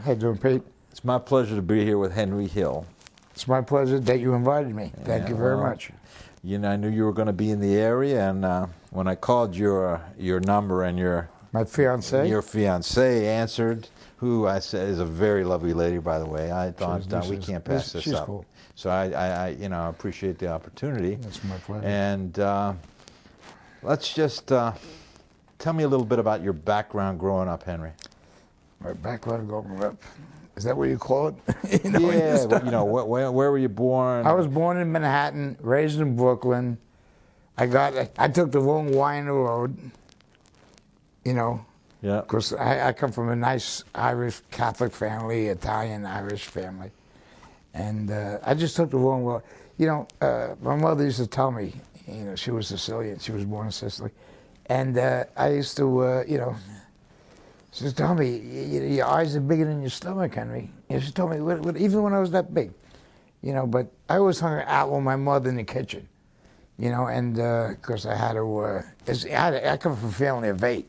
How you doing, Pete? It's my pleasure to be here with Henry Hill. It's my pleasure that you invited me. Thank you very much. You know, I knew you were going to be in the area, and when I called your number and your fiancée answered, who I said is a very lovely lady, by the way. I thought we can't pass this up. Cool. So I appreciate the opportunity. It's my pleasure. And let's just tell me a little bit about your background growing up, Henry. My background growing up. Is that what you call it? Where were you born? I was born in Manhattan, raised in Brooklyn. I took the wrong Y in the road, because I come from a nice Irish Catholic family, Italian Irish family, and I just took the wrong road. My mother used to tell me, she was Sicilian, she was born in Sicily, and I used to, she used to tell me, your eyes are bigger than your stomach, Henry. She told me, even when I was that big, but I always hung out with my mother in the kitchen, and of course I had to, I come from a family of 8,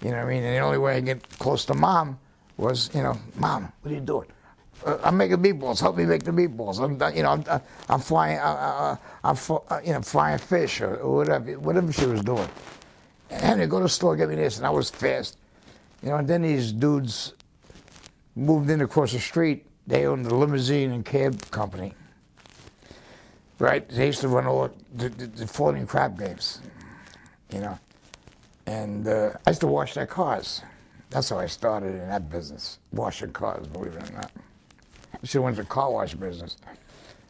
you know what I mean? And the only way I get close to Mom was, Mom, what are you doing? I'm making meatballs. Help me make the meatballs. I'm frying, frying fish or whatever she was doing. Henry, go to the store, get me this, and I was fast. And then these dudes moved in across the street. They owned the limousine and cab company, right? They used to run all the floating crab games, And I used to wash their cars. That's how I started in that business, washing cars, believe it or not. I should have went to the car wash business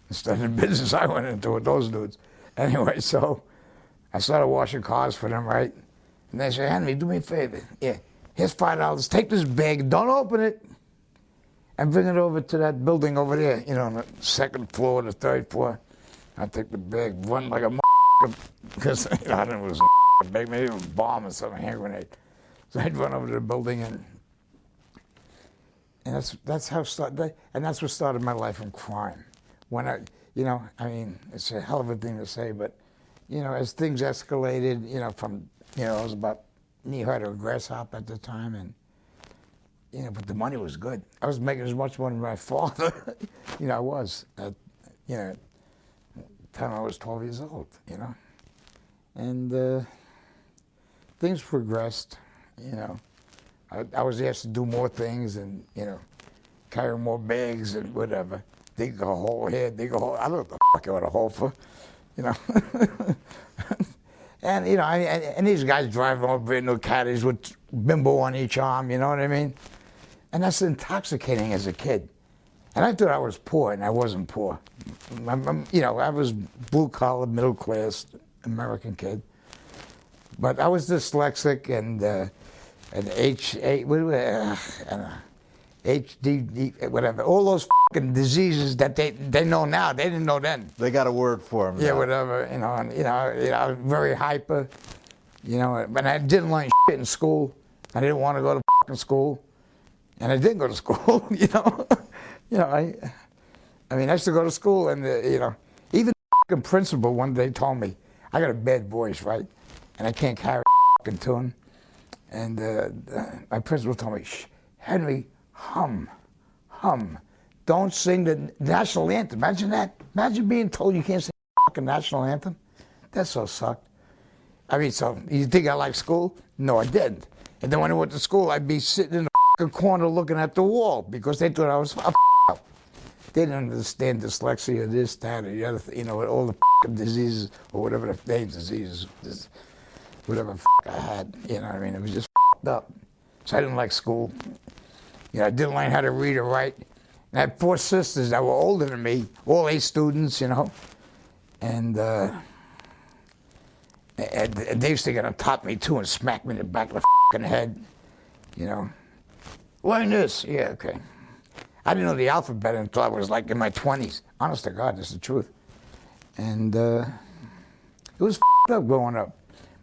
instead of the business I went into with those dudes. Anyway, so I started washing cars for them, right? And they said, Henry, do me a favor. Yeah. Here's $5. Take this bag, don't open it, and bring it over to that building over there, on the 2nd floor, the 3rd floor. I take the bag, run like a because I didn't know it was a bag, maybe it was a bomb or something, a hand grenade. So I'd run over to the building, and that's how it started, and that's what started my life in crime. When it's a hell of a thing to say, but, as things escalated, from, I was about knee-high to a grasshopper at the time, and but the money was good. I was making as much money as my father. I was at the time I was 12 years old. And things progressed. I was asked to do more things, and carry more bags and whatever. Dig a hole here, dig a hole. I don't know what the fuck I want a hole for, And, and these guys driving over brand new caddies with bimbo on each arm, you know what I mean? And that's intoxicating as a kid. And I thought I was poor, and I wasn't poor. I was blue-collar, middle-class American kid. But I was dyslexic and HD, whatever, all those fucking diseases that they know now, they didn't know then. They got a word for them. Yeah, now. Whatever, I was very hyper, but I didn't learn shit in school. I didn't want to go to fucking school, and I didn't go to school, I used to go to school, and, even the fucking principal one day told me, I got a bad voice, right, and I can't carry a fucking tune, and my principal told me, shh, Henry, hum. Don't sing the national anthem. Imagine that. Imagine being told you can't sing the fucking national anthem. That so sucked. So you think I liked school? No, I didn't. And then when I went to school, I'd be sitting in the fucking corner looking at the wall because they thought I was up. They didn't understand dyslexia, this, that, or the other thing, all the fucking diseases or whatever the diseases, whatever the I had. It was just up. So I didn't like school. I didn't learn how to read or write. And I had 4 sisters that were older than me, all A students, And they used to get on top of me, too, and smack me in the back of the fucking head, Learn this. Yeah, okay. I didn't know the alphabet until I was, like, in my 20s. Honest to God, this is the truth. And it was up growing up.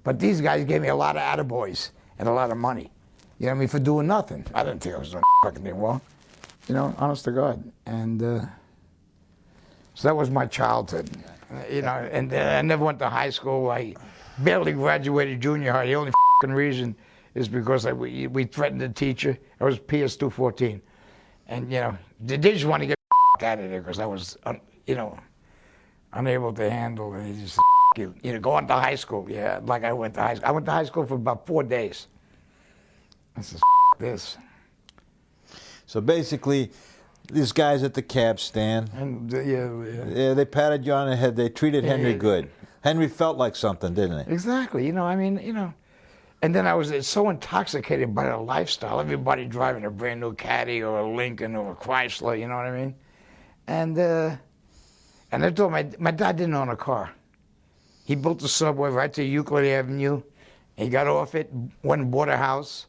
But these guys gave me a lot of attaboys and a lot of money. For doing nothing. I didn't think I was doing fucking thing wrong. Honest to God. And so that was my childhood. And I never went to high school. I barely graduated junior high. The only fucking reason is because we threatened the teacher. I was PS 214. And, you know, they just want to get out of there because I was, you know, unable to handle it. They just, you know, go on to high school. Yeah, like I went to high school. I went to high school for about 4 days. I said, this. So basically, these guys at the cab stand, And, yeah, they patted you on the head. They treated Henry good. Henry felt like something, didn't he? Exactly. You know, I mean, you know. And then I was so intoxicated by the lifestyle. Everybody driving a brand new Caddy or a Lincoln or a Chrysler, you know what I mean? And I told my dad didn't own a car. He built the subway right to Euclid Avenue. He got off it, went and bought a house,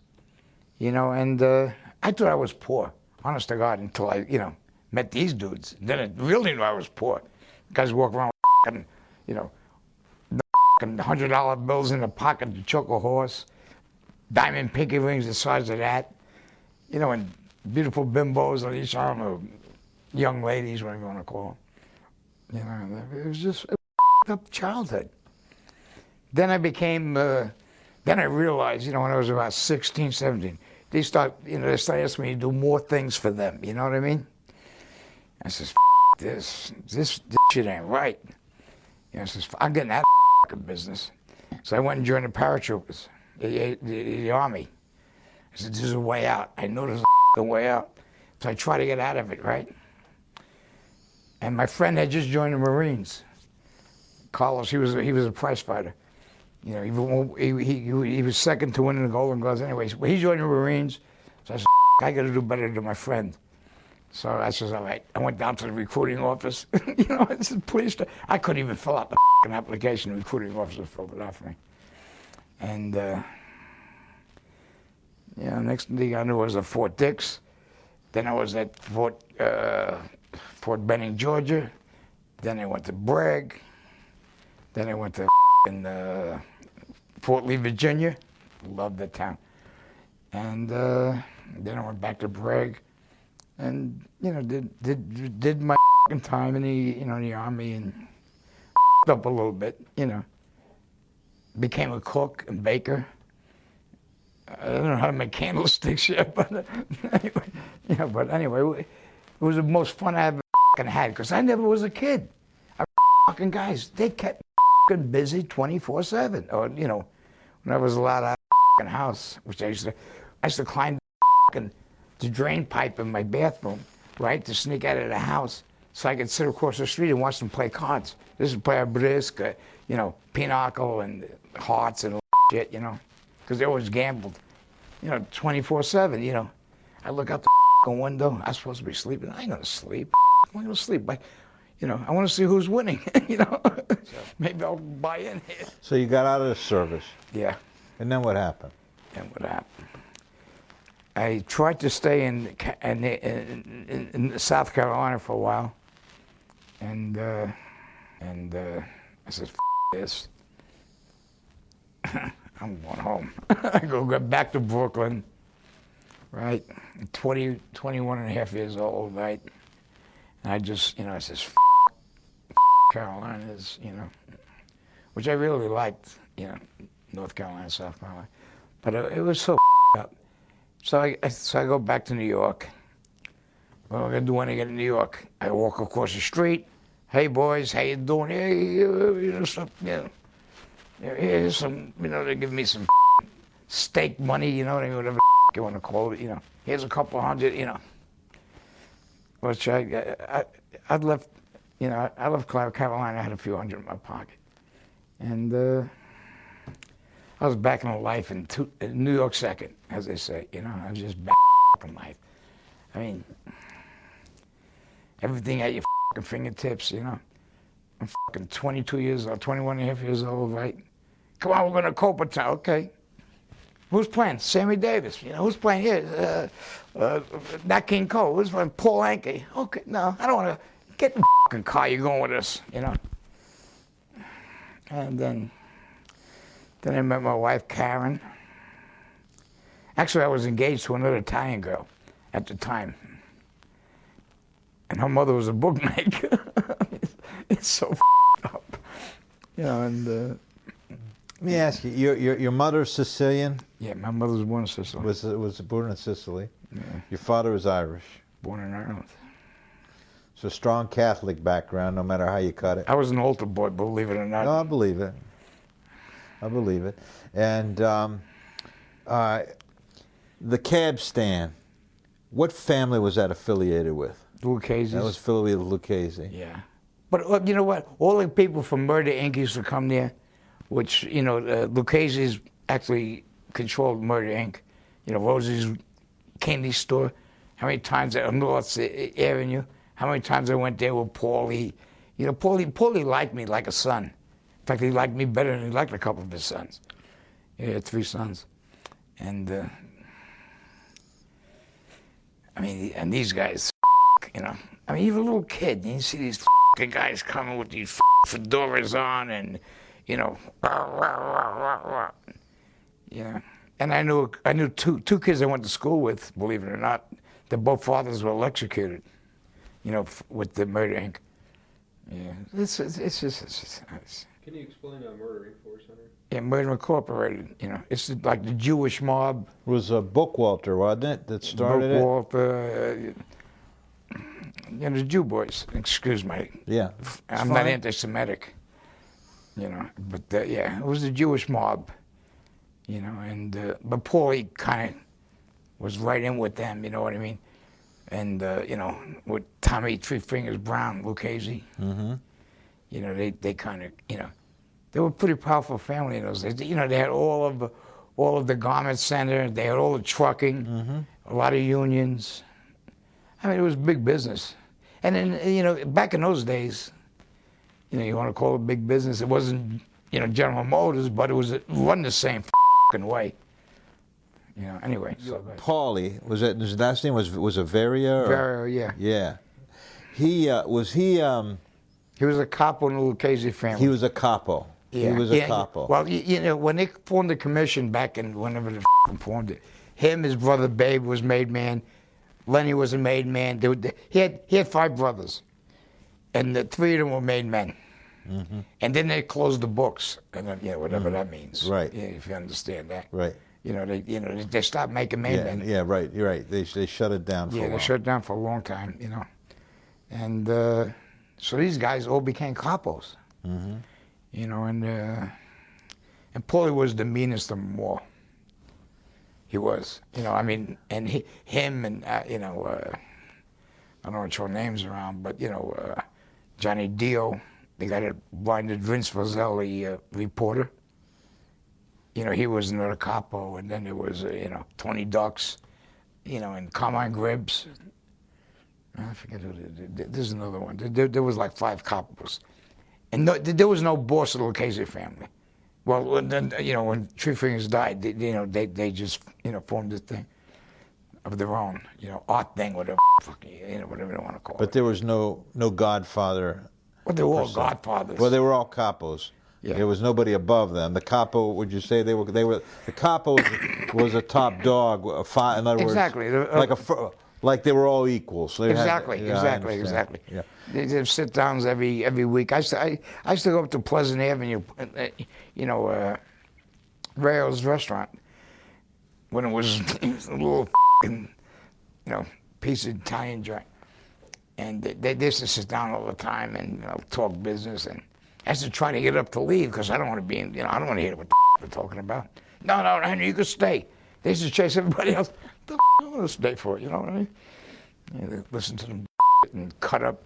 you know, and I thought I was poor, honest to God, until I, you know, met these dudes. Then I really knew I was poor. Guys walk around with, you know, $100 bills in the pocket to choke a horse, diamond pinky rings the size of that, you know, and beautiful bimbos on each arm, or young ladies, whatever you want to call them. You know, it was just a up childhood. Then I became, then I realized, you know, when I was about 16, 17, they started asking me to do more things for them, you know what I mean? I says, this shit ain't right. You know, I says, I'm getting out of business. So I went and joined the paratroopers, the Army. I said, this is a way out. I know there's a way out. So I try to get out of it, right? And my friend had just joined the Marines. Carlos, he was a prize fighter. You know, he was second to winning the Golden Gloves anyways. But he joined the Marines. So I said, I got to do better than my friend. So I said, all right. I went down to the recruiting office. You know, I said, please. I couldn't even fill out the application. The recruiting officer filled it out for me. And, yeah, next thing I knew I was at Fort Dix. Then I was at Fort Benning, Georgia. Then I went to Bragg. Then I went to Fort Lee, Virginia. Loved that town. And then I went back to Bragg. And, you know, did my time in the, you know, in the Army, and up a little bit, you know. Became a cook and baker. I don't know how to make candlesticks yet, but anyway, yeah. But anyway, it was the most fun I ever had, because I never was a kid. Fucking guys, they kept me busy 24/7. Or, you know, when I was allowed out of the house, which I used to climb the drain pipe in my bathroom, right, to sneak out of the house so I could sit across the street and watch them play cards. This is play a brisk, you know, pinochle and hearts and shit, you know, because they always gambled, you know, 24/7, you know. I look out the window. I'm supposed to be sleeping. I ain't gonna sleep. I'm gonna sleep. But, you know, I want to see who's winning, you know. Maybe I'll buy in here. So you got out of the service. Yeah. And then what happened? I tried to stay in South Carolina for a while, and I said, F this. I'm going home. I go back to Brooklyn, right? 21 and a half years old, right? And I just, you know, I says, F Carolinas, you know, which I really liked, you know, North Carolina, South Carolina, but it was so up. So I go back to New York. What am I gonna do when I get to New York? I walk across the street. Hey boys, how you doing? Hey, you know, some, you know, here's some, you know, they give me some steak money, you know, whatever you want to call it, you know. Here's a couple hundred, you know. Which I left, you know, I left Carolina. I had a few hundred in my pocket, and I was back in life in New York second, as they say, you know. I was just back in life. I mean, everything at your fingertips, you know. I'm 22 years old, 21 and a half years old, right? Come on, we're going to Cooperstown. Okay. Who's playing? Sammy Davis. You know, who's playing here? Nat King Cole. Who's playing? Paul Anka. Okay, no, I don't want to. Get in the car, you're going with us, you know. And then I met my wife, Karen. Actually, I was engaged to another Italian girl at the time. And her mother was a bookmaker. It's so up. You know, and... Let me ask you, your mother's Sicilian? Yeah, my mother was born in Sicily. Was born in Sicily. Yeah. Your father was Irish. Born in Ireland. So strong Catholic background, no matter how you cut it. I was an altar boy, believe it or not. No, I believe it. I believe it. And the cab stand, what family was that affiliated with? Lucchese. That was affiliated with Lucchese. Yeah. But you know what? All the people from Murder Inc. used to come there, which, you know, Lucchese's actually controlled Murder Inc. You know, Rosie's candy store. How many times on North Avenue? How many times I went there with Paulie? You know, Paulie liked me like a son. In fact, he liked me better than he liked a couple of his sons. He had 3 sons. And, I mean, and these guys, you know. I mean, you're a little kid, and you see these guys coming with these fedoras on and, you know, rah, rah, rah, rah, rah. Yeah. And I knew two kids I went to school with, believe it or not. Their both fathers were electrocuted, you know, with the Murder Inc. Yeah, it's just. Can you explain Murder Inc. for us, Henry? Yeah, Murder Incorporated. You know, it's like the Jewish mob. It was Bookwalter, wasn't it, that started it? Bookwalter, you know, the Jew boys. Excuse me. Yeah, I'm not anti-Semitic. You know, but yeah, it was the Jewish mob. You know, and but Paulie kind of was right in with them. You know what I mean? And you know, with Tommy Three Fingers Brown, Lucchese. Mm-hmm. You know, they kind of, you know, they were a pretty powerful family in those days. You know, they had all of the garment center. They had all the trucking, a lot of unions. I mean, it was big business. And then, you know, back in those days, you know, you want to call it big business. It wasn't, you know, General Motors, but it was run the same fucking way. You know, anyway. So, Paulie, was it, his last name was Averia? Averia, yeah. Yeah. He, was he... He was a capo in the Lucchese family. He was a capo. Yeah. He was a capo. Well, you know, when they formed the commission back in whenever they formed it, him, his brother Babe was made man. Lenny was a made man. He had 5 brothers, and the 3 of them were made men. Mm-hmm. And then they closed the books, and you know, whatever that means. Right. Yeah, if you understand that. Right. You know, they stopped making made men. Yeah, right. You're right. They shut it down for a while. Yeah, they shut it down for a long time. You know, and so these guys all became capos. Mm-hmm. You know, and Paulie was the meanest of them all. He was, you know, I mean, and him and, you know, I don't know what your names around, but, you know, Johnny Dio, the guy that blinded Vince Fazeli, reporter. You know, he was another capo, and then there was, you know, Tony Ducks, you know, and Carmine Gribbs. I forget who, there's another one. There was like 5 capos. And there was no boss of the Lucchese family. Well, then, you know, when Three Fingers died, you know, they just, you know, formed this thing of their own, you know, art thing, whatever, you know, whatever they want to call it. But there was no godfather. Well, they were all godfathers. Well, they were all capos. Yeah. There was nobody above them. The capo, would you say they were? The capo was a top dog. In other words, exactly. Like they were all equals. So exactly. Yeah. They did sit-downs every week. I used to go up to Pleasant Avenue, you know, Rayo's restaurant, when it was a little, you know, piece of Italian joint. And they used to sit down all the time and, you know, talk business. And I used to try to get up to leave because I don't want to be in, you know, I don't want to hear what they're talking about. No, Henry, you can stay. They used to chase everybody else. I want to stay for it, you know what I mean? You know, they listen to them and cut up,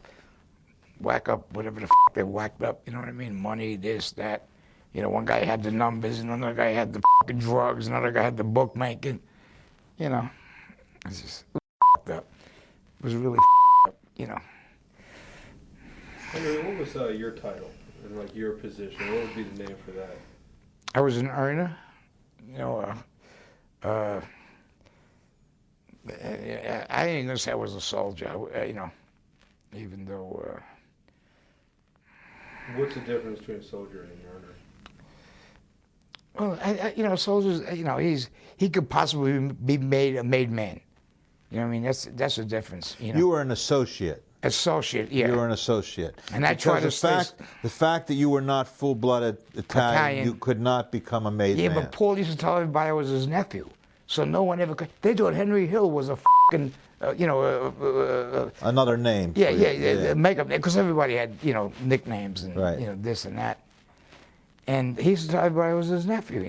whack up whatever the they whacked up, you know what I mean? Money, this, that. You know, one guy had the numbers, and another guy had the drugs, another guy had the bookmaking. You know, it's just up. It was really up, you know. Henry, what was your title and like your position? What would be the name for that? I was an earner, you know. I ain't gonna say I was a soldier, you know, even though. What's the difference between a soldier and an earner? Well, you know, soldiers, you know, he could possibly be made a made man. You know what I mean? That's the difference. You know? You were an associate. Associate, yeah. You were an associate. And I tried to the fact that you were not full-blooded Italian, you could not become a made man. Yeah, but Paul used to tell everybody I was his nephew. So no one ever could. They thought Henry Hill was a fucking, another name. Yeah, makeup name, because everybody had, nicknames and, Right. this and that. And he said everybody was his nephew,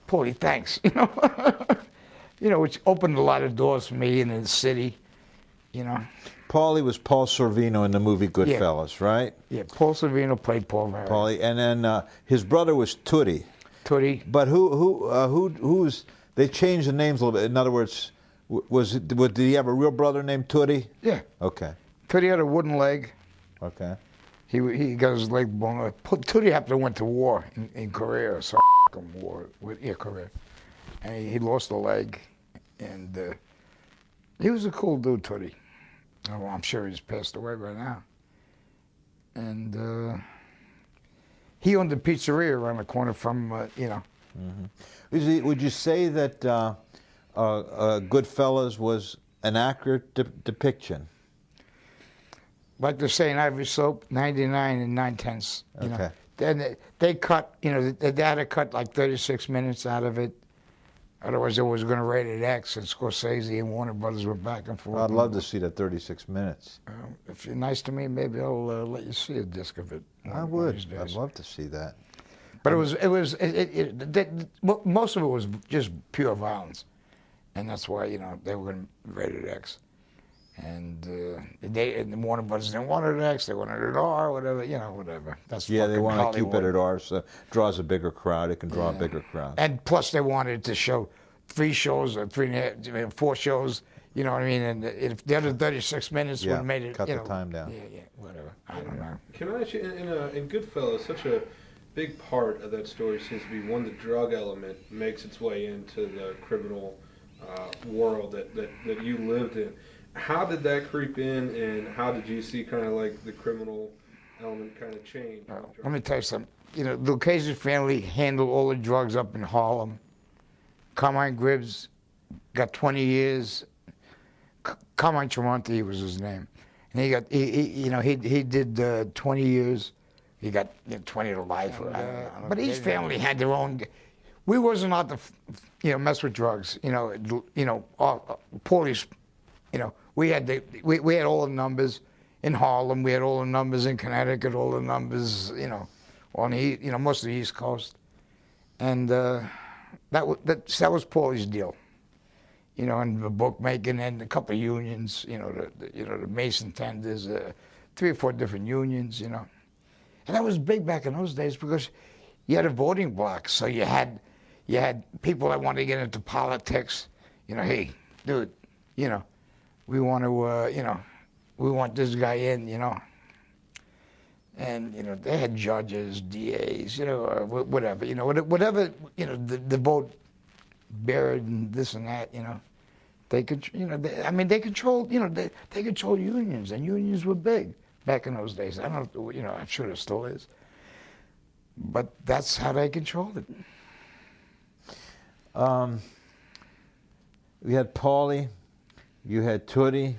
Paulie, thanks, which opened a lot of doors for me in the city, Paulie was Paul Sorvino in the movie Goodfellas, right? Yeah, Paul Sorvino played Paul Mary. Paulie, and then his brother was Tootie. Tootie. But who's? They changed the names a little bit. In other words, did he have a real brother named Tootie? Yeah. Okay. Tootie had a wooden leg. Okay. He got his leg blown off. Tootie happened to went to war in Korea, so war with Korea, and he lost a leg, and he was a cool dude, Tootie. Oh, I'm sure he's passed away by now. And he owned a pizzeria around the corner from, Mm-hmm. Would you say that Goodfellas was an accurate depiction? Like they're saying, Ivory Soap, 99 and 9/10. Okay. Then they cut, they had to cut like 36 minutes out of it. Otherwise, they was going to rate it X, and Scorsese and Warner Brothers were back and forth. I'd love to see that 36 minutes. If you're nice to me, maybe I'll let you see a disc of it. I would. I'd love to see that. But most of it was just pure violence, and that's why they were going to rate it X. And the Warner Brothers didn't want it X; they wanted it R, whatever, whatever. That's yeah, they want Hollywood. to keep it at R, so it draws a bigger crowd. It can draw a bigger crowd. And plus, they wanted to show 3 shows or 4 shows. You know what I mean? And if the other 36 minutes would have made it, cut the time down. Yeah, whatever. I don't know. Can I ask you, in Goodfellas, such a big part of that story seems to be the drug element makes its way into the criminal world that you lived in. How did that creep in, and how did you see kind of like the criminal element kind of change? Let me tell you something. The Lucchese family handled all the drugs up in Harlem. Carmine Gribbs got 20 years. Carmine Tremonti was his name, and he did 20 years. He got 20 to life. I don't know. But each family had their own. We wasn't allowed to, mess with drugs. Police. We had we had all the numbers in Harlem. We had all the numbers in Connecticut. All the numbers, on the most of the East Coast, and that was Paulie's deal. And the bookmaking and a couple of unions. The Mason tenders, 3 or 4 different unions. And that was big back in those days because you had a voting block. So you had people that wanted to get into politics. Hey, dude, we want to, we want this guy in, And, they had judges, DAs, whatever, whatever, the vote buried and this and that, They could, they controlled, they controlled unions, and unions were big back in those days. I don't know, I'm sure it still is. But that's how they controlled it. We had Paulie. You had Tootie,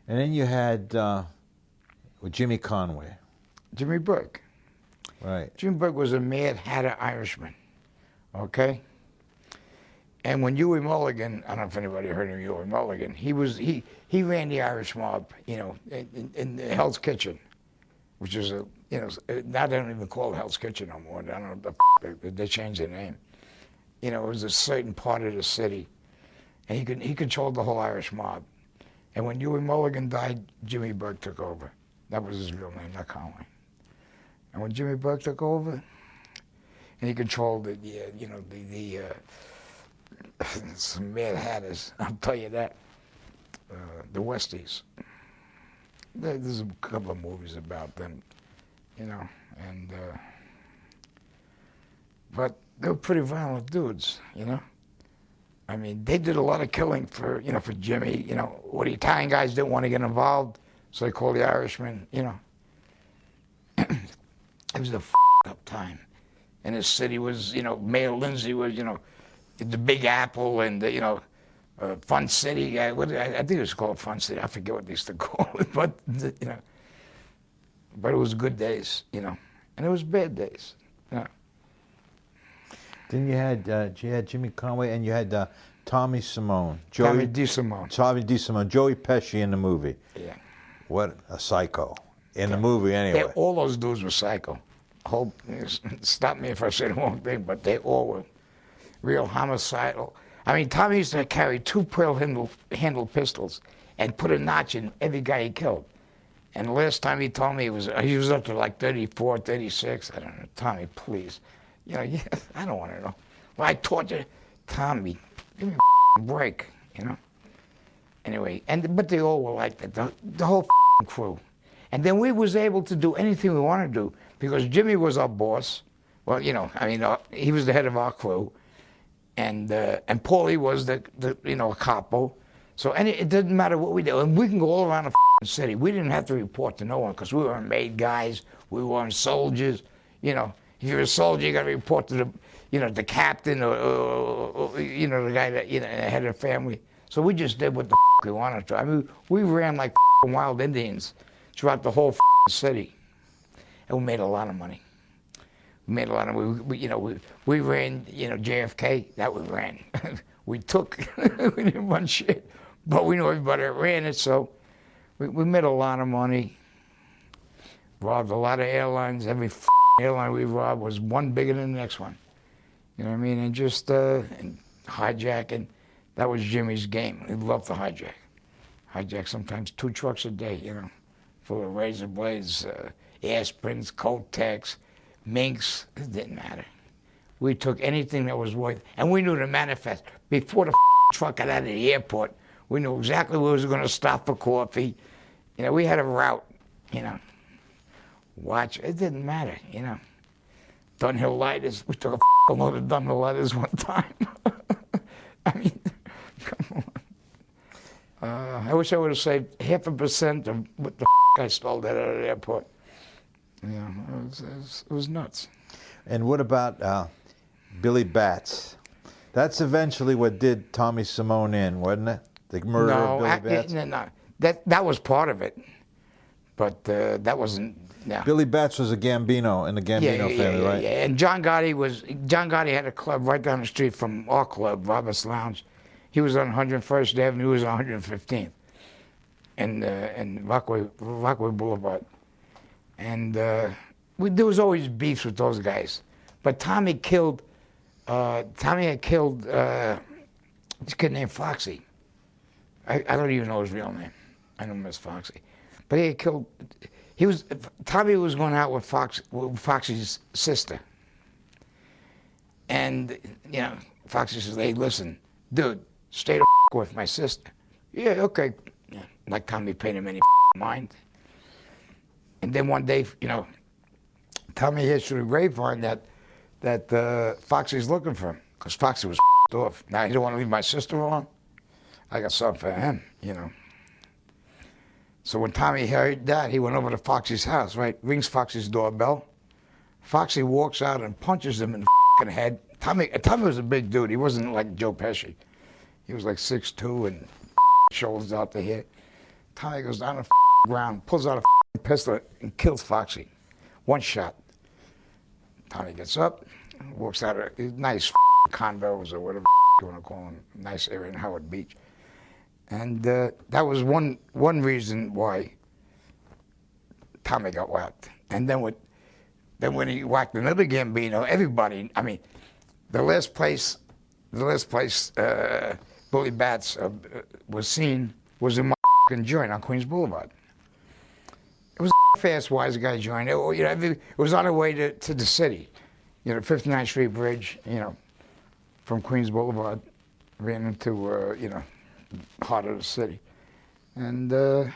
and then you had Jimmy Conway. Jimmy Burke. Right. Jimmy Burke was a Mad Hatter Irishman, okay? And when Huey Mulligan, I don't know if anybody heard of Huey Mulligan, he ran the Irish mob, in Hell's Kitchen, which is now they don't even call it Hell's Kitchen no more. I don't know, they changed their name. It was a certain part of the city. And he controlled the whole Irish mob. And when Huey Mulligan died, Jimmy Burke took over. That was his real name, not Conway. And when Jimmy Burke took over, and he controlled some Mad Hatters, I'll tell you that, the Westies. There's a couple of movies about them, and but they were pretty violent dudes, I mean, they did a lot of killing for Jimmy. What the Italian guys didn't want to get involved, so they called the Irishmen. It was a up time, and the city was, Mayor Lindsay was, the Big Apple and Fun City. I think it was called Fun City. I forget what they used to call it, but but it was good days, and it was bad days. Then you had Jimmy Conway, and you had Tommy Simone. Tommy DeSimone. Tommy DeSimone. Joey Pesci in the movie. Yeah. What a psycho. In the movie, anyway. All those dudes were psycho. Stop me if I say the wrong thing, but they all were real homicidal. I mean, Tommy used to carry 2 pearl-handle pistols and put a notch in every guy he killed. And the last time he told me he was up to like 34, 36. I don't know. Tommy, please. You know, yeah, I don't want to know. Well, I tortured Tommy. Give me a break, you know. Anyway, but they all were like that. The whole crew. And then we was able to do anything we wanted to do because Jimmy was our boss. Well, you know, I mean, he was the head of our crew, and Paulie was the a capo. So it didn't matter what we did, and we can go all around the city. We didn't have to report to no one because we weren't made guys. We weren't soldiers. You know, if you're a soldier, you got to report to the captain or the guy that head of the family. So we just did what the we wanted to. I mean, we ran like wild Indians throughout the whole city, and we made a lot of money. We made a lot of money. We ran JFK. That we ran. We took. We didn't run shit, but we knew everybody that ran it. So we made a lot of money. Robbed a lot of airlines. Every airline we robbed was one bigger than the next one. You know what I mean? And just and hijacking. That was Jimmy's game. He loved to hijack. Hijack sometimes 2 trucks a day, full of razor blades, aspirins, Kotex, minks. It didn't matter. We took anything that was worth, and we knew to manifest. Before the truck got out of the airport, we knew exactly where we was going to stop for coffee. We had a route, Watch, it didn't matter, Dunhill lighters, we took a load of Dunhill lighters one time. I mean, come on. I wish I would have saved 0.5% of what the I stole that out of the airport. Yeah, it was nuts. And what about Billy Batts? That's eventually what did Tommy Simone in, wasn't it? The murder of Billy Batts? No. That was part of it, but that wasn't. No. Billy Batts was a Gambino in the Gambino family, right? Yeah, and John Gotti had a club right down the street from our club, Robert's Lounge. He was on 101st Avenue, he was on 115th, and Rockaway Boulevard. And there was always beefs with those guys. But Tommy had killed this kid named Foxy. I don't even know his real name. I know him as Foxy. But he had killed, Tommy was going out with Foxy's sister. And, Foxy says, hey, listen, dude, stay the with my sister. Yeah, okay. Yeah, like Tommy paid him any mind. And then one day, Tommy hears through the grapevine that Foxy's looking for him, because Foxy was off. Now, he don't want to leave my sister alone? I got something for him, So when Tommy heard that, he went over to Foxy's house, right? Rings Foxy's doorbell. Foxy walks out and punches him in the head. Tommy was a big dude. He wasn't like Joe Pesci. He was like 6'2" and shoulders out to here. Tommy goes down the ground, pulls out a pistol, and kills Foxy. One shot. Tommy gets up, walks out of nice condos or whatever you want to call them, nice area in Howard Beach. And that was one reason why Tommy got whacked. And then when he whacked another Gambino, everybody, I mean, the last place Billy Batts was seen was in my joint on Queens Boulevard. It was a fast Wiseguy joint. It was on the way to the city. 59th Street Bridge, from Queens Boulevard, ran into, heart of the city. And I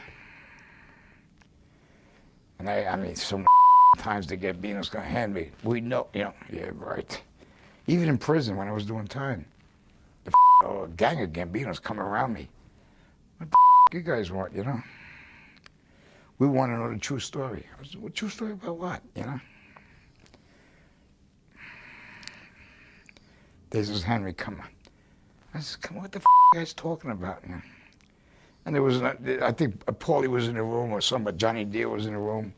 mean, so many times the Gambino's gonna hand me. We know, yeah, right. Even in prison when I was doing time, the gang of Gambinos coming around me. What the you guys want, We want to know the true story. I said, well, true story about what, This is Henry, come on. I said, come on, what the you guys talking about? And there was, I think Paulie was in the room or Johnny Deere was in the room.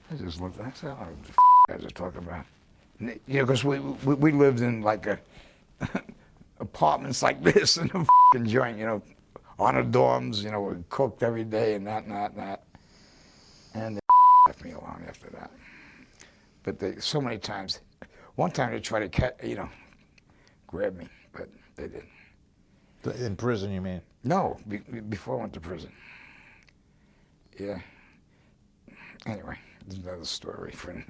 I just looked, I said, I don't know what the you guys are talking about. You know, because we lived in like apartments like this in a fucking joint, you know, on the dorms, you know, we cooked every day and that. And they left me alone after that. But they, so many times, one time they tried to, you know, grab me, but they didn't. In prison, you mean? No, before I went to prison. Yeah. Anyway, there's another story for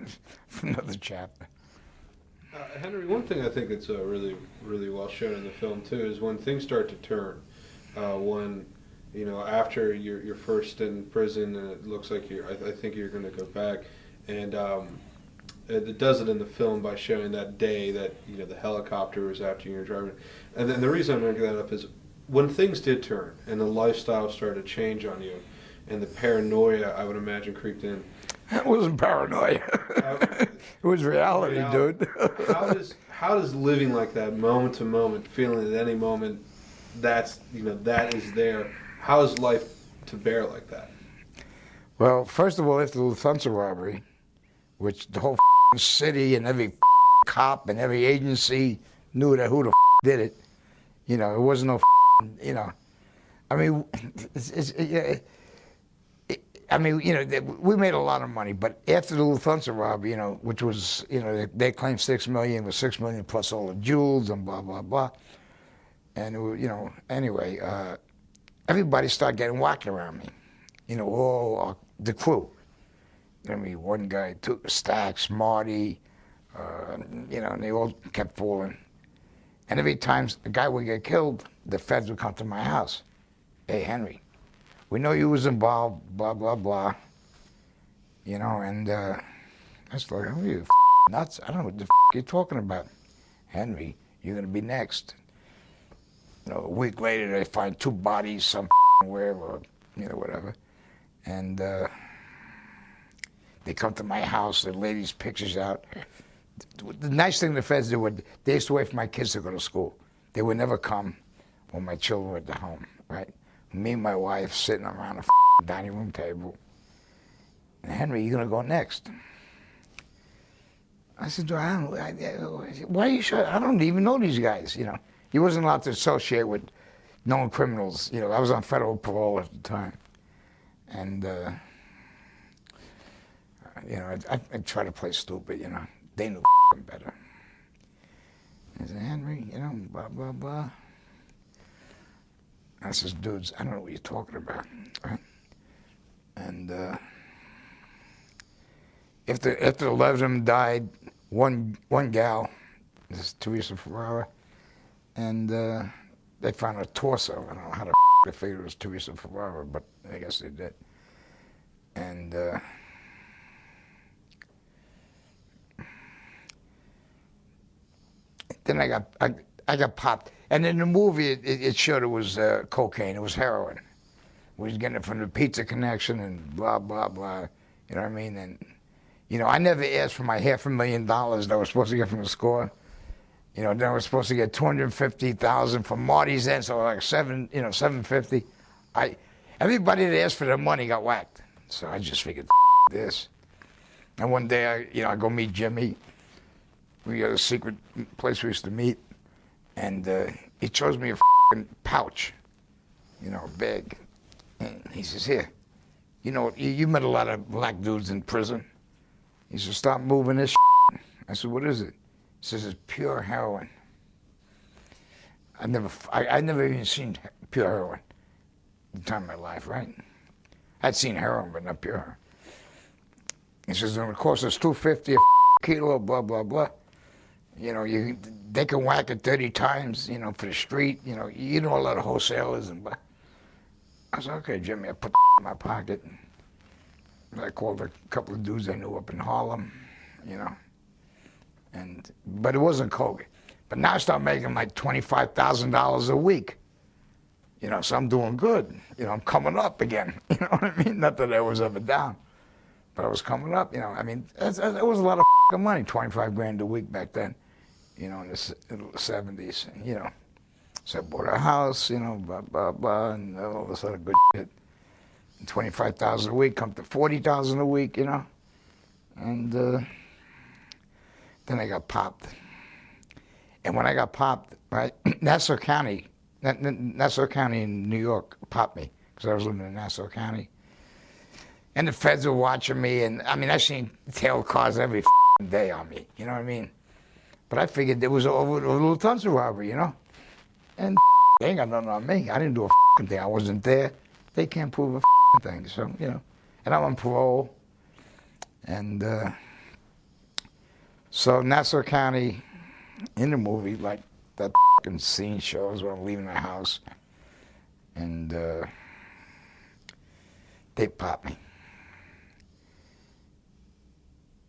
another chapter. Henry, one thing I think that's really, really well shown in the film too is when things start to turn. When, you know, after your first in prison, and it looks like I think you're going to go back, and it does it in the film by showing that day that, you know, the helicopter was after you and you're driving. And then the reason I'm bringing that up is when things did turn and the lifestyle started to change on you, and the paranoia, I would imagine, creeped in. It wasn't paranoia. It was reality, dude. how does living like that, moment to moment, feeling at any moment that's, you know, that is there, how is life to bear like that? Well, first of all, after the Lucchese robbery, which the whole city and every cop and every agency knew that who the did it, you know, it wasn't no, you know, I mean, I mean, you know, we made a lot of money, but after the Lucchese robbery, you know, which was, you know, they claimed $6 million, was $6 million plus all the jewels and blah, blah, blah. And, it was, you know, anyway, everybody started getting whacked around me. You know, all the crew. I mean, one guy took Stacks, Marty, you know, and they all kept falling. And every time a guy would get killed, the feds would come to my house. Hey, Henry, we know you was involved, blah, blah, blah. You know, and I was like, oh, you nuts? I don't know what the you're talking about. Henry, you're going to be next. You know, a week later, they find 2 bodies somewhere, or, you know, whatever. And they come to my house, the ladies' pictures out. The nice thing the feds did, they used to wait for my kids to go to school. They would never come when my children were at the home, right? Me and my wife sitting around a dining room table. And Henry, you're going to go next. I said, why are you sure? I don't even know these guys, you know. He wasn't allowed to associate with known criminals. You know, I was on federal parole at the time. And, you know, I tried to play stupid, you know. They knew better. I said, Henry, you know, blah, blah, blah. I says, dudes, I don't know what you're talking about, right? And after 11 of them died, one gal, this is Teresa Ferrara, and they found a torso. I don't know how they figured it was Teresa Ferrara, but I guess they did. And then I got popped. And in the movie, it showed it was cocaine. It was heroin. We was getting it from the pizza connection and blah, blah, blah. You know what I mean? And, you know, I never asked for my $500,000 that I was supposed to get from the score. You know, then I was supposed to get $250,000 from Marty's end, so like $750. Everybody that asked for their money got whacked. So I just figured, this. And one day, I go meet Jimmy. We got a secret place we used to meet. And he shows me a pouch, you know, a bag. And he says, here, you know, you met a lot of black dudes in prison. He says, stop moving this shit. I said, what is it? He says, it's pure heroin. I never even seen pure heroin at the time of my life, right? I'd seen heroin, but not pure heroin. He says, and of course, it's $250 a kilo, blah, blah, blah. You know, they can whack it 30 times, you know, for the street. You know a lot of wholesalers and blah. I said, okay, Jimmy, I put in my pocket. And I called a couple of dudes I knew up in Harlem, you know. But it wasn't coke. But now I start making like $25,000 a week. You know, so I'm doing good. You know, I'm coming up again. You know what I mean? Not that I was ever down, but I was coming up. You know, I mean, it was a lot of money, 25 grand a week back then. You know, in the 70s. You know, so I bought a house. You know, blah blah blah, and all this other good shit. And 25,000 a week come to 40,000 a week. You know, and Then I got popped. And when I got popped, right, Nassau County in New York popped me because I was living in Nassau County. And the feds were watching me, and I mean, I seen tail cars every day on me, you know what I mean? But I figured it was over a Lufthansa robbery, you know? And they ain't got nothing on me. I didn't do a thing. I wasn't there. They can't prove a thing, so, you know. And I'm on parole. And so Nassau County, in the movie, like that scene shows when I'm leaving the house, and they popped me.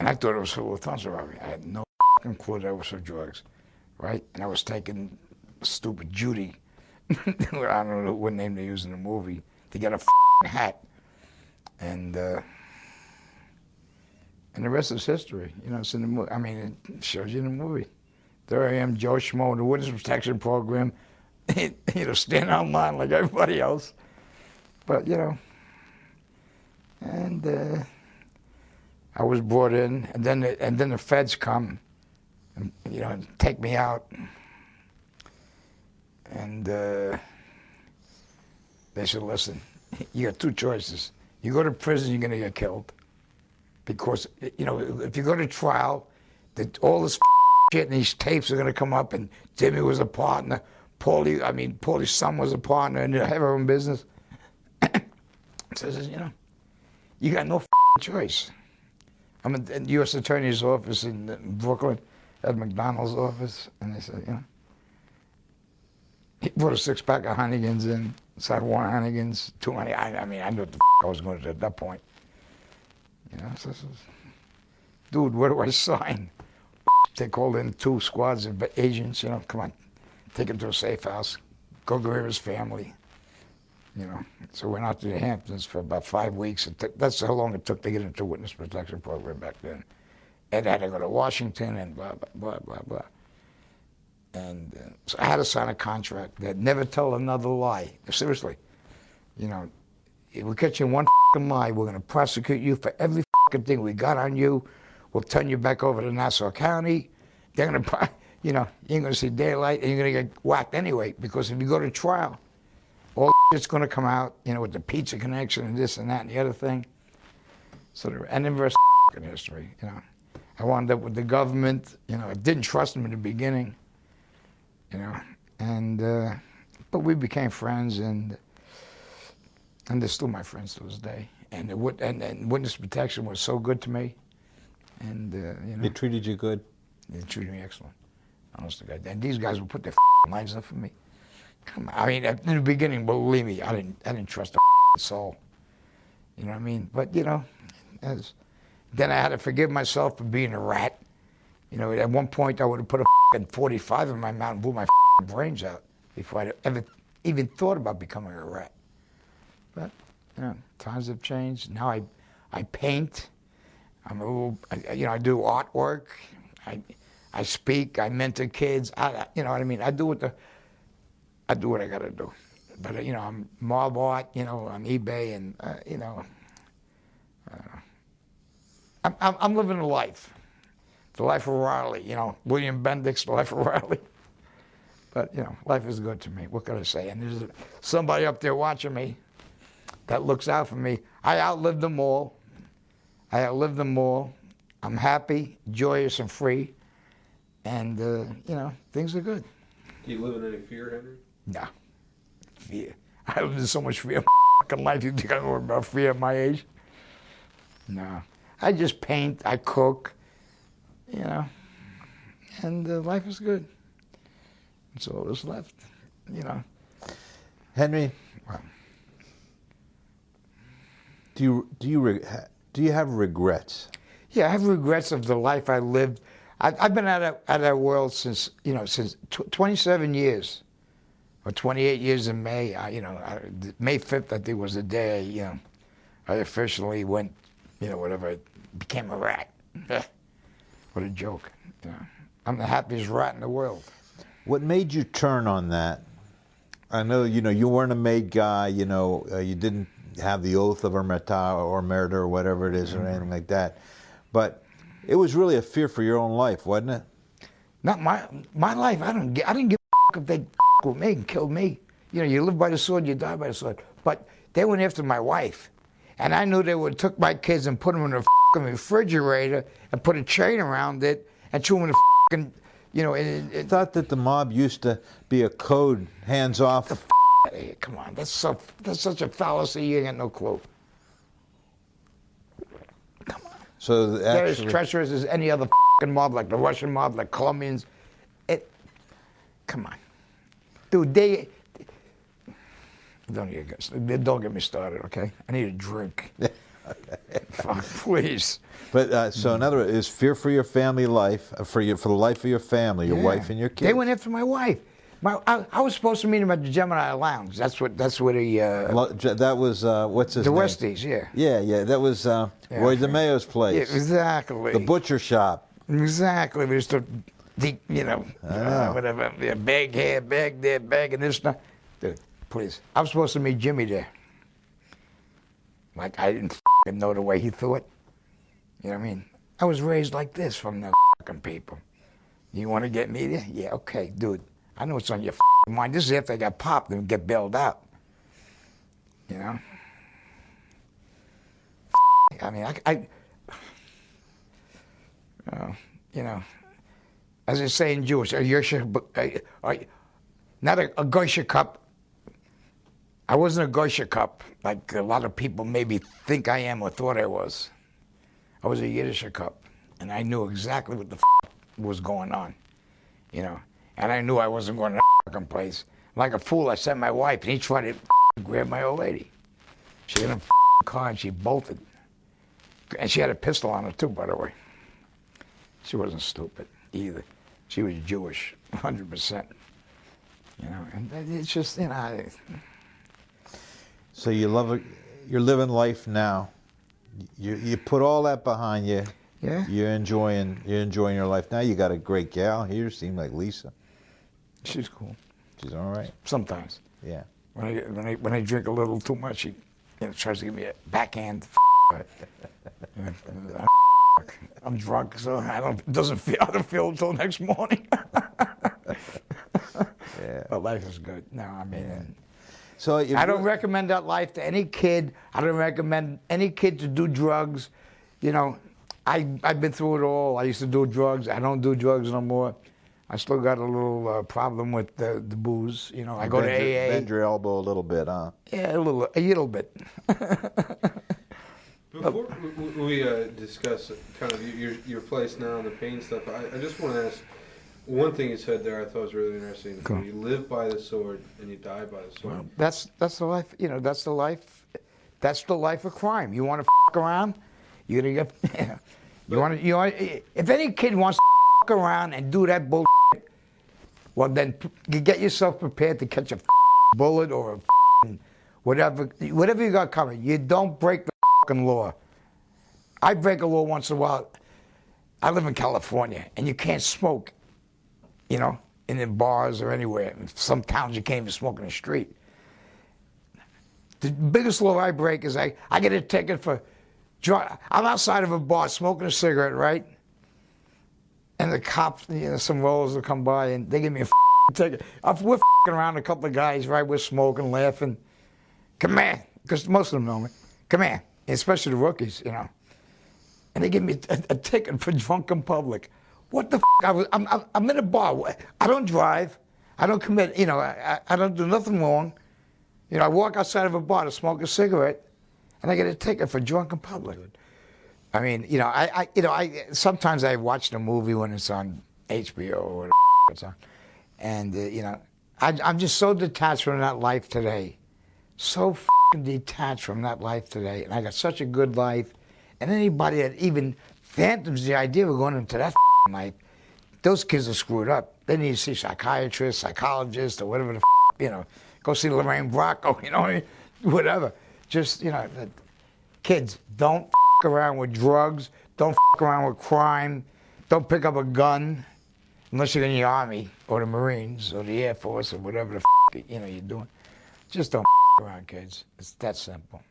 And I thought it was for Lufthansa robbery. I had no clue that it was for drugs, right? And I was taking stupid Judy, I don't know what name they use in the movie, to get a hat. And the rest is history. You know, it's in the movie. I mean, it shows you in the movie. There I am, Joe Schmo, in the Witness Protection Program, you know, standing on line like everybody else. But, you know, and I was brought in, and then the feds come, and, you know, and take me out, and they said, listen, you got two choices. You go to prison, you're going to get killed, because, you know, if you go to trial, all this shit and these tapes are going to come up, and Jimmy was a partner, Paulie's son was a partner, and they have their own business. So says, you know, you got no choice. I'm in the U.S. Attorney's office in Brooklyn, at McDonald's office, and they said, you know, he brought a 6-pack of Heinekens in, inside one Heinekens, 2 Heinekens. I mean, I knew what the I was going to do at that point. You know, so, dude, where do I sign? They called in 2 squads of agents, you know, come on, take him to a safe house, go grab his family. You know, so we went out to the Hamptons for about 5 weeks. That's how long it took to get into the Witness Protection Program back then. And I had to go to Washington and blah, blah, blah, blah, blah. And so I had to sign a contract that never tell another lie. Seriously. You know, if we catch you in one lie, we're going to prosecute you for every thing we got on you. We'll turn you back over to Nassau County. They're going to, you know, you ain't going to see daylight, and you're going to get whacked anyway, because if you go to trial, all it's going to come out, you know, with the pizza connection and this and that and the other thing. So, and then the rest of history, you know. I wound up with the government, you know, I didn't trust them in the beginning, you know, and, but we became friends, and they're still my friends to this day. And Witness Protection was so good to me, and, you know. They treated you good? They treated me excellent, honest to God. And these guys would put their lives up for me. Come on. I mean, in the beginning, believe me, I didn't trust a soul. You know what I mean? But, you know, then I had to forgive myself for being a rat. You know, at one point I would have put a 45 in my mouth and blew my brains out before I ever even thought about becoming a rat. But, you know, times have changed. Now I paint. I'm a little, you know, I do artwork. I speak. I mentor kids. You know what I mean? I do what I got to do. But, you know, I'm mob art, you know, on eBay, and, you know, I'm living a life. The life of Riley, you know, William Bendix, the life of Riley. But, you know, life is good to me. What can I say? And there's somebody up there watching me that looks out for me. I outlived them all. I'm happy, joyous, and free. And, you know, things are good. Do you live in any fear, Henry? No. Fear. I live in so much fear in my life. You think I know about fear at my age? No. I just paint, I cook, you know, and life is good. That's all that's left, you know. Henry, Well, do you have regrets? yeah, I have regrets of the life I lived. I've been out of that world since, you know, since 27 years, or 28 years in May. May 5th, I think, was the day, you know, I officially went, you know, whatever, became a rat. What a joke. You know, I'm the happiest rat in the world. What made you turn on that? I know, you know, you weren't a made guy, you know, you didn't have the oath of omerta or murder or whatever it is, or anything like that. But It was really a fear for your own life, wasn't it? Not my life. I didn't give a if they with me and killed me. You know, you live by the sword, you die by the sword. But they went after my wife, and I knew they would have took my kids and put them in a refrigerator and put a chain around it and threw them in the you know. I thought that the mob used to be a code, hands off. Hey, come on, that's such a fallacy. You ain't got no clue. Come on. So they're as treacherous as any other mob, like the Russian mob, like Colombians. Come on, dude. Don't get me started, okay? I need a drink. Fuck, please. But so in other words, is fear for your family life, for the life of your family, your wife and your kids. They went after my wife. I was supposed to meet him at the Gemini Lounge. That's what he. That was what's his name? The Westies, yeah. Yeah. That was Roy DeMeo's place. Yeah, exactly. The butcher shop. Exactly. We used to, you know, whatever. Yeah, bag here, bag there, bag and this stuff. Dude, please. I was supposed to meet Jimmy there. Like I didn't know the way he thought. You know what I mean? I was raised like this from the people. You want to get me there? Yeah, okay, dude. I know it's on your mind. This is after I got popped and get bailed out. You know? I mean, you know, as they say in Jewish, not a Goysha cup. I wasn't a Goysha cup like a lot of people maybe think I am or thought I was. I was a Yiddish cup, and I knew exactly what the was going on, you know. And I knew I wasn't going to the place. Like a fool, I sent my wife, and he tried to grab my old lady. She got in a car, and she bolted. And she had a pistol on her, too, by the way. She wasn't stupid, either. She was Jewish, 100%. You know, and it's just, you know... So you're living life now. You put all that behind you. Yeah. You're enjoying your life now. You got a great gal here. Seemed like Lisa. She's cool. She's all right. Sometimes. Yeah. When I drink a little too much, she tries to give me a backhand. I'm drunk, so I don't feel until next morning. Yeah. But life is good. No, I mean. Yeah. So I don't recommend that life to any kid. I don't recommend any kid to do drugs. You know, I've been through it all. I used to do drugs. I don't do drugs no more. I still got a little problem with the booze. You know, I go to AA. Bend your elbow a little bit, huh? Yeah, a little bit. Before we discuss kind of your place now and the pain stuff, I just want to ask, one thing you said there I thought was really interesting. Cool. You live by the sword and you die by the sword. Well, that's the life. You know, that's the life. That's the life of crime. You want to around, you're gonna get. You want. If any kid wants to around and do that bullshit, well then you get yourself prepared to catch a bullet or a whatever you got coming. You don't break the law. I break a law once in a while. I live in California, and you can't smoke. You know, in the bars or anywhere. In some towns you can't even smoke in the street. The biggest law I break is I get a ticket for, I'm outside of a bar smoking a cigarette, right? And the cops, you know, some rollers will come by and they give me a ticket. We're around a couple of guys, right? We're smoking, laughing. Come here, because most of them know me. Come here, especially the rookies, you know. And they give me a ticket for drunken public. What the I'm in a bar. I don't drive. I don't commit, you know, I don't do nothing wrong. You know, I walk outside of a bar to smoke a cigarette, and I get a ticket for drunken public. I mean, you know, sometimes I watch the movie when it's on HBO or whatever it's on. And, you know, I'm just so detached from that life today. So detached from that life today. And I got such a good life. And anybody that even phantoms the idea of going into that life, those kids are screwed up. They need to see psychiatrists, psychologists, or whatever the you know, go see Lorraine Bracco, you know, whatever. Just, you know, kids, don't around with drugs. Don't around with crime. Don't pick up a gun unless you're in the Army or the Marines or the Air Force or whatever the you know you're doing. Just don't around, kids. It's that simple.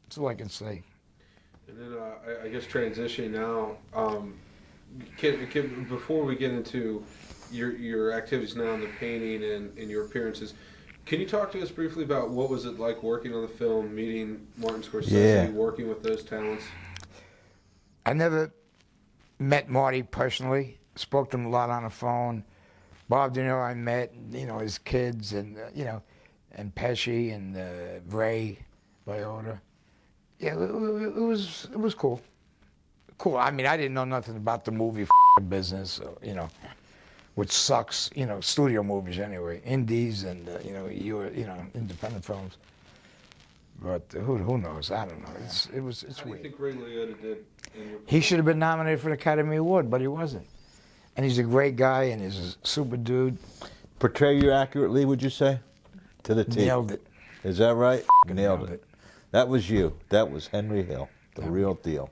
That's all I can say. And then I guess transitioning now, before we get into your activities now in the painting and your appearances, can you talk to us briefly about what was it like working on the film, meeting Martin Scorsese, working with those talents? I never met Marty personally. Spoke to him a lot on the phone. Bob De Niro I met, his kids, and and Pesci and Ray Liotta. Yeah, it was cool. Cool. I mean, I didn't know nothing about the movie business, which sucks. Studio movies anyway, indies and independent films. But who knows? I don't know. It's How weird. do you think Ray Liotta did? He should have been nominated for the Academy Award, but he wasn't. And he's a great guy, and he's a super dude. Portray you accurately, would you say? To the T. Nailed it. Is that right? Nailed it. That was you. That was Henry Hill, the real deal.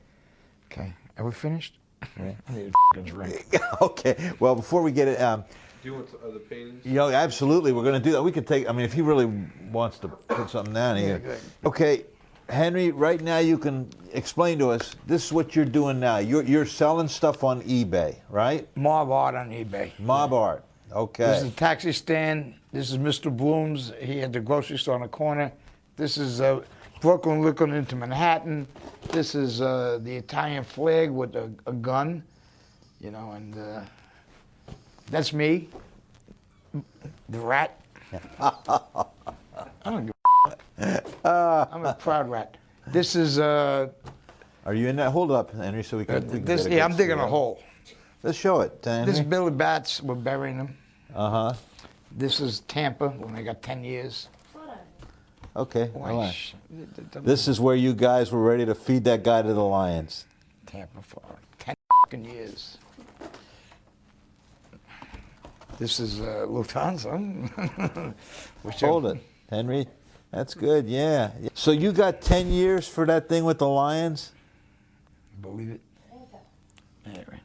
Okay. Are we finished? Yeah. I need a drink. Okay. Well, before we get it, do you want the paintings? Absolutely. We're going to do that. We could take. I mean, if he really wants to put something down here. Good. Okay, Henry. Right now, you can explain to us. This is what you're doing now. You're selling stuff on eBay, right? Mob art on eBay. Mob art. Okay. This is a taxi stand. This is Mr. Bloom's. He had the grocery store on the corner. This is Brooklyn looking into Manhattan. This is the Italian flag with a gun, and that's me, the rat. I don't give I'm a proud rat. This is Are you in that? Hold up, Henry, so we can. I'm digging a hole. Let's show it, Henry. This is Billy Bats. We're burying him. Uh-huh. This is Tampa when I got 10 years. Okay. Boy, All right. This is where you guys were ready to feed that guy to the lions. Tampa for 10 fucking years. This is Lufthansa. Hold it, Henry. That's good, yeah. So you got 10 years for that thing with the lions? Believe it. Anyway.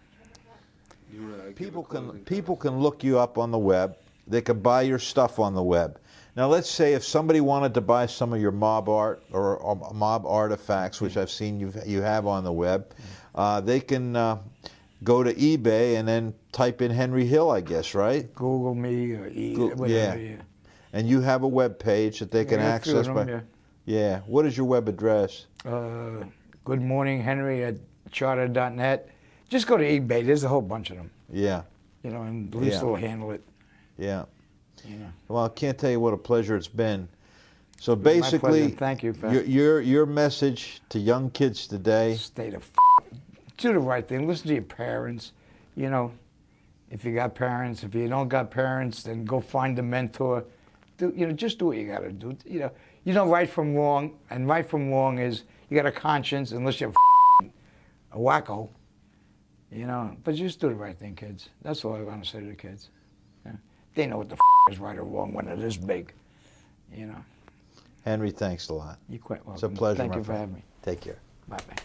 People can look you up on the web. They can buy your stuff on the web. Now, let's say if somebody wanted to buy some of your mob art or mob artifacts, which I've seen you have on the web, they can go to eBay and then type in Henry Hill, I guess, right? Google me or whatever. Yeah. And you have a web page that they can access by. Yeah. What is your web address? Good morning, Henry at charter.net. Just go to eBay. There's a whole bunch of them. Yeah. And at least they'll handle it. Yeah. Well, I can't tell you what a pleasure it's been. So basically, thank you. Your message to young kids today: do the right thing. Listen to your parents. If you got parents, if you don't got parents, then go find a mentor. Just do what you got to do. You know right from wrong, and right from wrong is you got a conscience, unless you're a wacko. But just do the right thing, kids. That's all I want to say to the kids. They know what the is right or wrong when it is big. Henry, thanks a lot. You're quite welcome. It's a pleasure. Thank you for having me. Take care. Bye-bye.